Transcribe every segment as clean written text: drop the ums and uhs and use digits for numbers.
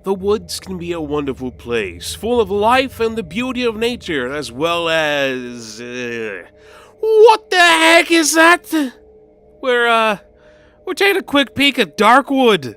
The woods can be a wonderful place, full of life and the beauty of nature, as well as... What the heck is that? We're taking a quick peek at Darkwood.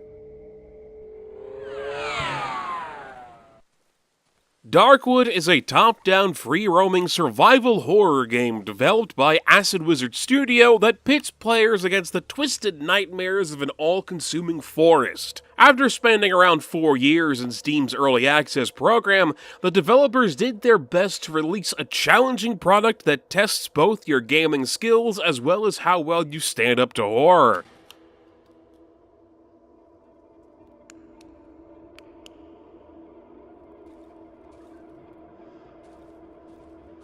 Darkwood is a top-down, free-roaming survival horror game developed by Acid Wizard Studio that pits players against the twisted nightmares of an all-consuming forest. After spending around 4 years in Steam's early access program, the developers did their best to release a challenging product that tests both your gaming skills as well as how well you stand up to horror.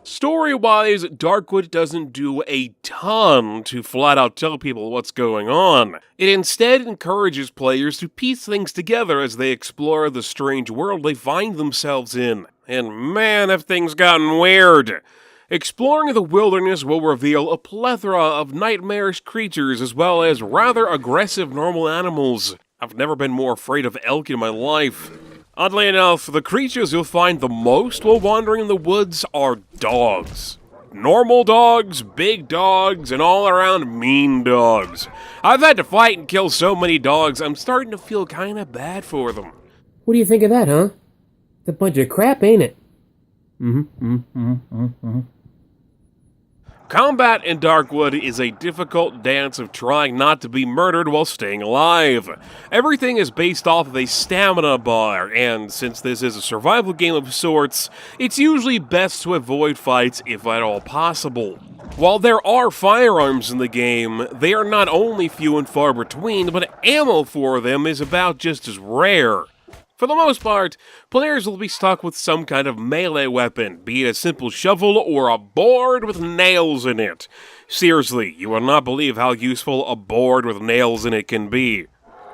Story-wise, Darkwood doesn't do a ton to flat-out tell people what's going on. It instead encourages players to piece things together as they explore the strange world they find themselves in. And man, have things gotten weird! Exploring the wilderness will reveal a plethora of nightmarish creatures as well as rather aggressive normal animals. I've never been more afraid of elk in my life. Oddly enough, the creatures you'll find the most while wandering in the woods are dogs. Normal dogs, big dogs, and all-around mean dogs. I've had to fight and kill so many dogs, I'm starting to feel kinda bad for them. What do you think of that, huh? It's a bunch of crap, ain't it? Combat in Darkwood is a difficult dance of trying not to be murdered while staying alive. Everything is based off of a stamina bar, and since this is a survival game of sorts, it's usually best to avoid fights if at all possible. While there are firearms in the game, they are not only few and far between, but ammo for them is about just as rare. For the most part, players will be stuck with some kind of melee weapon, be it a simple shovel or a board with nails in it. Seriously, you will not believe how useful a board with nails in it can be.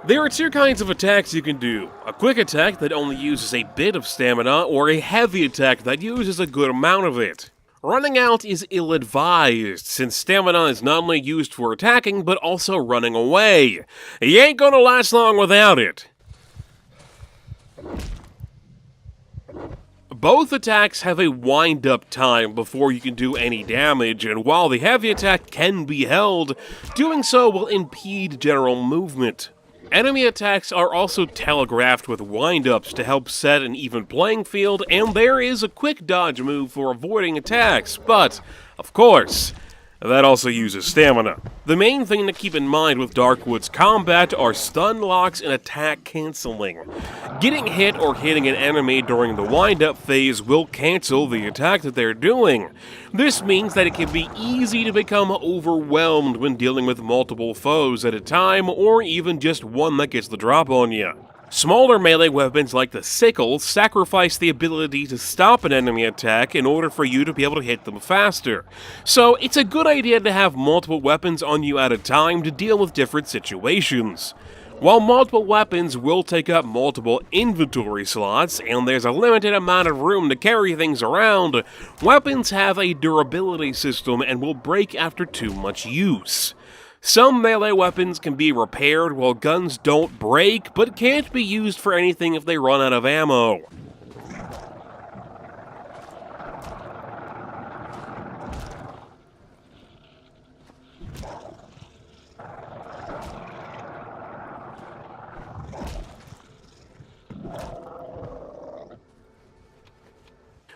There are two kinds of attacks you can do. A quick attack that only uses a bit of stamina, or a heavy attack that uses a good amount of it. Running out is ill-advised, since stamina is not only used for attacking, but also running away. You ain't gonna last long without it. Both attacks have a wind-up time before you can do any damage, and while the heavy attack can be held, doing so will impede general movement. Enemy attacks are also telegraphed with wind-ups to help set an even playing field, and there is a quick dodge move for avoiding attacks, but, of course, that also uses stamina. The main thing to keep in mind with Darkwood's combat are stun locks and attack canceling. Getting hit or hitting an enemy during the wind-up phase will cancel the attack that they're doing. This means that it can be easy to become overwhelmed when dealing with multiple foes at a time, or even just one that gets the drop on you. Smaller melee weapons like the sickle sacrifice the ability to stop an enemy attack in order for you to be able to hit them faster. So it's a good idea to have multiple weapons on you at a time to deal with different situations. While multiple weapons will take up multiple inventory slots, and there's a limited amount of room to carry things around, weapons have a durability system and will break after too much use. Some melee weapons can be repaired while guns don't break, but can't be used for anything if they run out of ammo.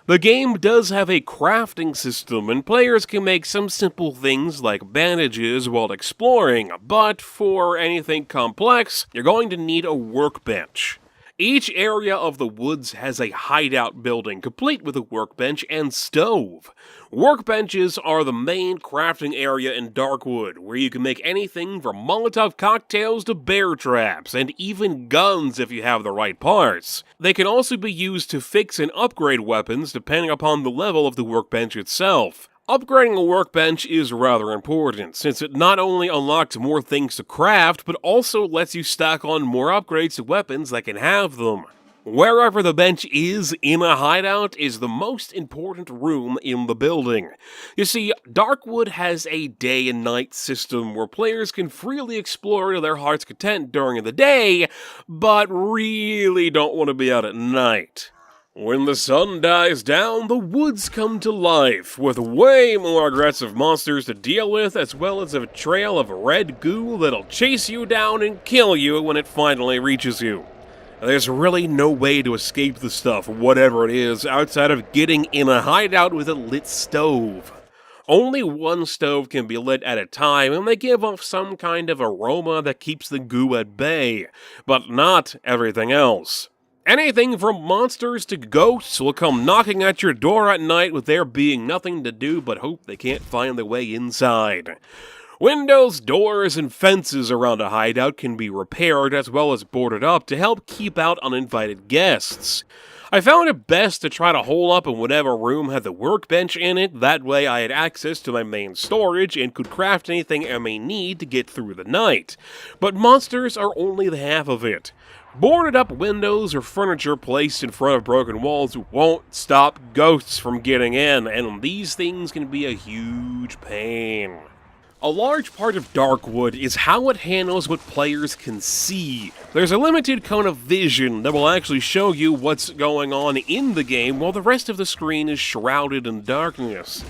The game does have a crafting system, and players can make some simple things like bandages while exploring, but for anything complex, you're going to need a workbench. Each area of the woods has a hideout building, complete with a workbench and stove. Workbenches are the main crafting area in Darkwood, where you can make anything from Molotov cocktails to bear traps, and even guns if you have the right parts. They can also be used to fix and upgrade weapons depending upon the level of the workbench itself. Upgrading a workbench is rather important, since it not only unlocks more things to craft, but also lets you stack on more upgrades to weapons that can have them. Wherever the bench is in a hideout is the most important room in the building. You see, Darkwood has a day and night system where players can freely explore to their heart's content during the day, but really don't want to be out at night. When the sun dies down, the woods come to life, with way more aggressive monsters to deal with, as well as a trail of red goo that'll chase you down and kill you when it finally reaches you. There's really no way to escape the stuff, whatever it is, outside of getting in a hideout with a lit stove. Only one stove can be lit at a time, and they give off some kind of aroma that keeps the goo at bay, but not everything else. Anything from monsters to ghosts will come knocking at your door at night with there being nothing to do but hope they can't find their way inside. Windows, doors, and fences around a hideout can be repaired as well as boarded up to help keep out uninvited guests. I found it best to try to hole up in whatever room had the workbench in it, that way I had access to my main storage and could craft anything I may need to get through the night. But monsters are only the half of it. Boarded up windows or furniture placed in front of broken walls won't stop ghosts from getting in, and these things can be a huge pain. A large part of Darkwood is how it handles what players can see. There's a limited cone of vision that will actually show you what's going on in the game while the rest of the screen is shrouded in darkness.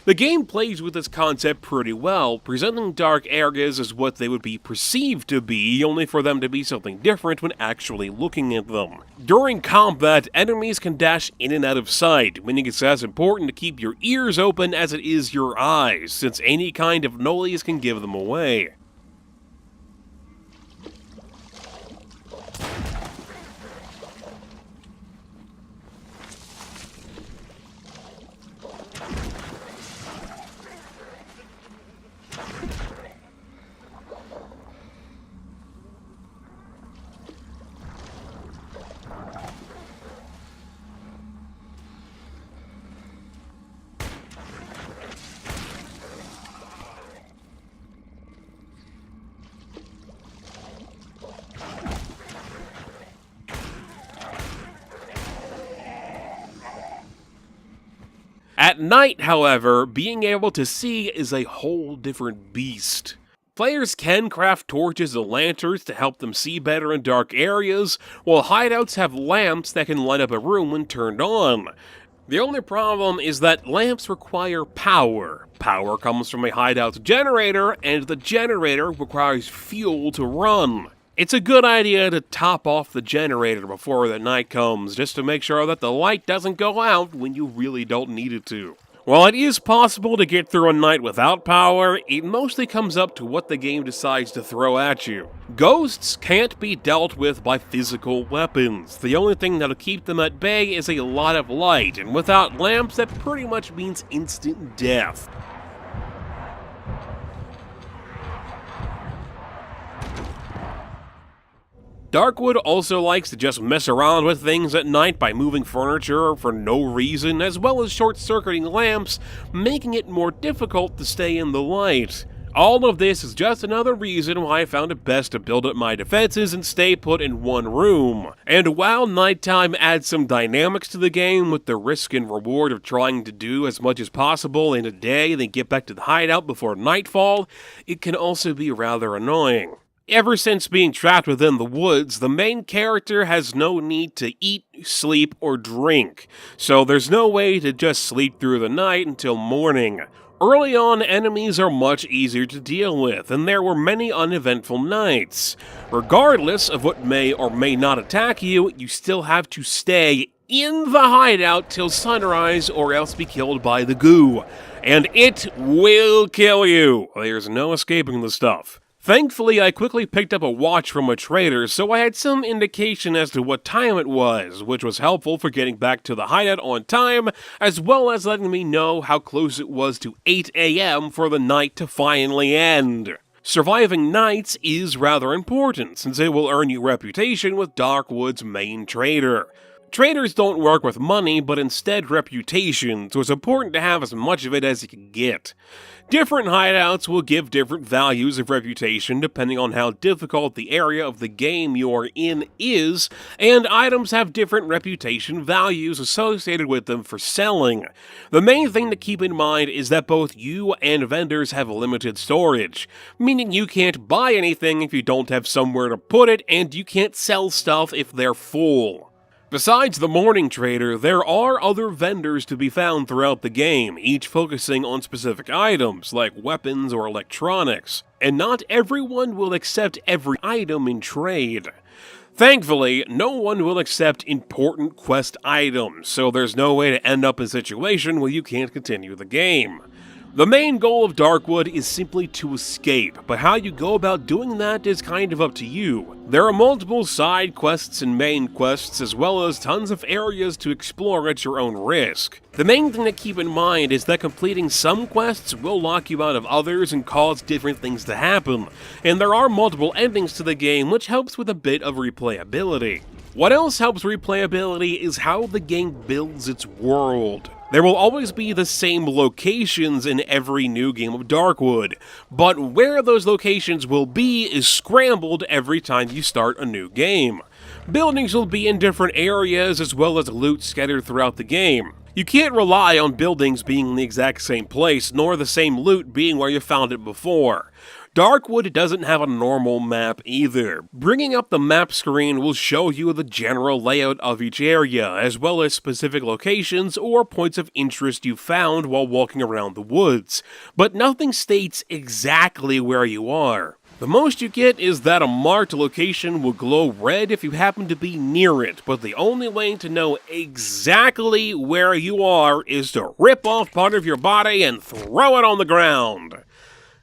The game plays with this concept pretty well, presenting dark areas as what they would be perceived to be, only for them to be something different when actually looking at them. During combat, enemies can dash in and out of sight, meaning it's as important to keep your ears open as it is your eyes, since any kind of noise can give them away. At night, however, being able to see is a whole different beast. Players can craft torches and lanterns to help them see better in dark areas, while hideouts have lamps that can light up a room when turned on. The only problem is that lamps require power. Power comes from a hideout's generator, and the generator requires fuel to run. It's a good idea to top off the generator before the night comes, just to make sure that the light doesn't go out when you really don't need it to. While it is possible to get through a night without power, it mostly comes up to what the game decides to throw at you. Ghosts can't be dealt with by physical weapons. The only thing that'll keep them at bay is a lot of light, and without lamps that pretty much means instant death. Darkwood also likes to just mess around with things at night by moving furniture for no reason, as well as short-circuiting lamps, making it more difficult to stay in the light. All of this is just another reason why I found it best to build up my defenses and stay put in one room. And while nighttime adds some dynamics to the game with the risk and reward of trying to do as much as possible in a day and then get back to the hideout before nightfall, it can also be rather annoying. Ever since being trapped within the woods, the main character has no need to eat, sleep, or drink, so there's no way to just sleep through the night until morning. Early on, enemies are much easier to deal with, and there were many uneventful nights. Regardless of what may or may not attack you, you still have to stay in the hideout till sunrise or else be killed by the goo. And it will kill you. There's no escaping the stuff. Thankfully, I quickly picked up a watch from a trader, so I had some indication as to what time it was, which was helpful for getting back to the hideout on time, as well as letting me know how close it was to 8 a.m. for the night to finally end. Surviving nights is rather important, since it will earn you reputation with Darkwood's main trader. Traders don't work with money, but instead reputation, so it's important to have as much of it as you can get. Different hideouts will give different values of reputation depending on how difficult the area of the game you're in is, and items have different reputation values associated with them for selling. The main thing to keep in mind is that both you and vendors have limited storage, meaning you can't buy anything if you don't have somewhere to put it, and you can't sell stuff if they're full. Besides the morning trader, there are other vendors to be found throughout the game, each focusing on specific items, like weapons or electronics, and not everyone will accept every item in trade. Thankfully, no one will accept important quest items, so there's no way to end up in a situation where you can't continue the game. The main goal of Darkwood is simply to escape, but how you go about doing that is kind of up to you. There are multiple side quests and main quests, as well as tons of areas to explore at your own risk. The main thing to keep in mind is that completing some quests will lock you out of others and cause different things to happen, and there are multiple endings to the game, which helps with a bit of replayability. What else helps replayability is how the game builds its world. There will always be the same locations in every new game of Darkwood, but where those locations will be is scrambled every time you start a new game. Buildings will be in different areas as well as loot scattered throughout the game. You can't rely on buildings being in the exact same place, nor the same loot being where you found it before. Darkwood doesn't have a normal map either. Bringing up the map screen will show you the general layout of each area, as well as specific locations or points of interest you found while walking around the woods, but nothing states exactly where you are. The most you get is that a marked location will glow red if you happen to be near it, but the only way to know exactly where you are is to rip off part of your body and throw it on the ground.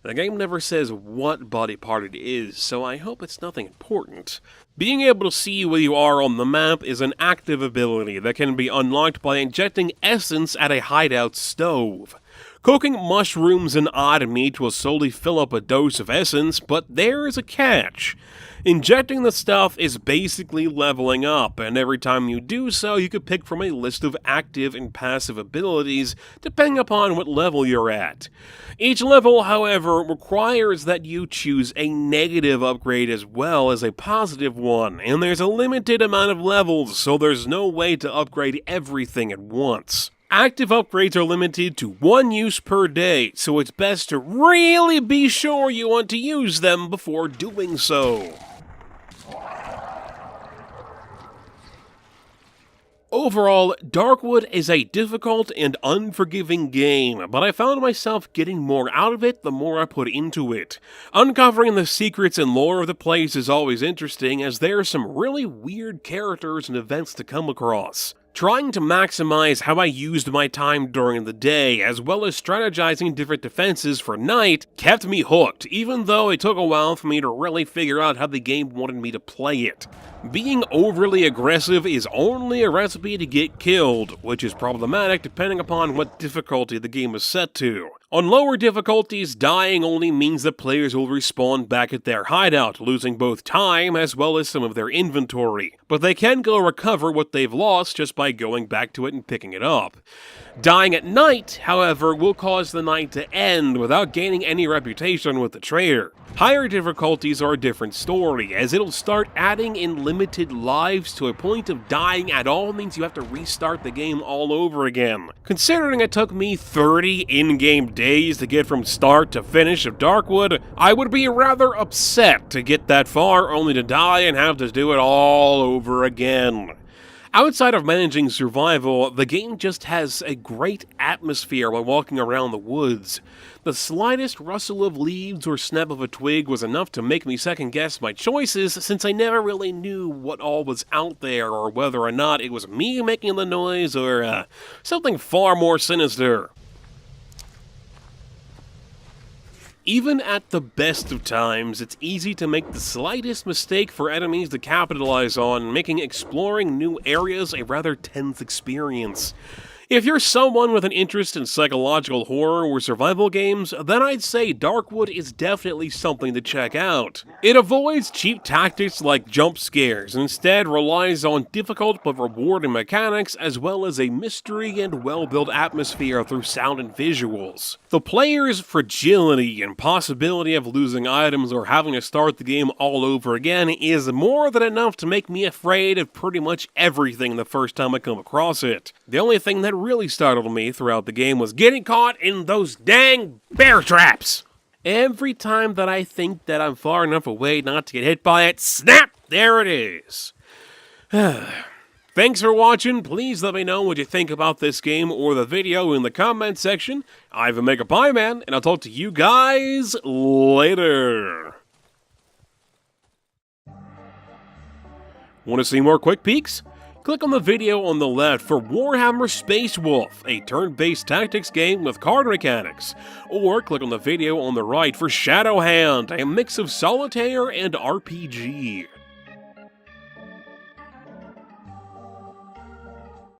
The game never says what body part it is, so I hope it's nothing important. Being able to see where you are on the map is an active ability that can be unlocked by injecting essence at a hideout stove. Cooking mushrooms and odd meat will slowly fill up a dose of essence, but there is a catch. Injecting the stuff is basically leveling up, and every time you do so, you could pick from a list of active and passive abilities, depending upon what level you're at. Each level, however, requires that you choose a negative upgrade as well as a positive one, and there's a limited amount of levels, so there's no way to upgrade everything at once. Active upgrades are limited to one use per day, so it's best to really be sure you want to use them before doing so. Overall, Darkwood is a difficult and unforgiving game, but I found myself getting more out of it the more I put into it. Uncovering the secrets and lore of the place is always interesting, as there are some really weird characters and events to come across. Trying to maximize how I used my time during the day, as well as strategizing different defenses for night, kept me hooked, even though it took a while for me to really figure out how the game wanted me to play it. Being overly aggressive is only a recipe to get killed, which is problematic depending upon what difficulty the game is set to. On lower difficulties, dying only means that players will respawn back at their hideout, losing both time as well as some of their inventory, but they can go recover what they've lost just by going back to it and picking it up. Dying at night, however, will cause the night to end without gaining any reputation with the trader. Higher difficulties are a different story, as it'll start adding in limited lives to a point of dying at all means you have to restart the game all over again. Considering it took me 30 in-game days to get from start to finish of Darkwood, I would be rather upset to get that far only to die and have to do it all over again. Outside of managing survival, the game just has a great atmosphere while walking around the woods. The slightest rustle of leaves or snap of a twig was enough to make me second-guess my choices, since I never really knew what all was out there or whether or not it was me making the noise or something far more sinister. Even at the best of times, it's easy to make the slightest mistake for enemies to capitalize on, making exploring new areas a rather tense experience. If you're someone with an interest in psychological horror or survival games, then I'd say Darkwood is definitely something to check out. It avoids cheap tactics like jump scares and instead relies on difficult but rewarding mechanics as well as a mystery and well-built atmosphere through sound and visuals. The player's fragility and possibility of losing items or having to start the game all over again is more than enough to make me afraid of pretty much everything the first time I come across it. The only thing that really startled me throughout the game was getting caught in those dang bear traps. Every time that I think that I'm far enough away not to get hit by it, snap, there it is. Thanks for watching. Please let me know what you think about this game or the video in the comment section. I've been MegapieMan, and I'll talk to you guys later. Want to see more quick peeks? Click on the video on the left for Warhammer Space Wolf, a turn-based tactics game with card mechanics. Or click on the video on the right for Shadowhand, a mix of solitaire and RPG.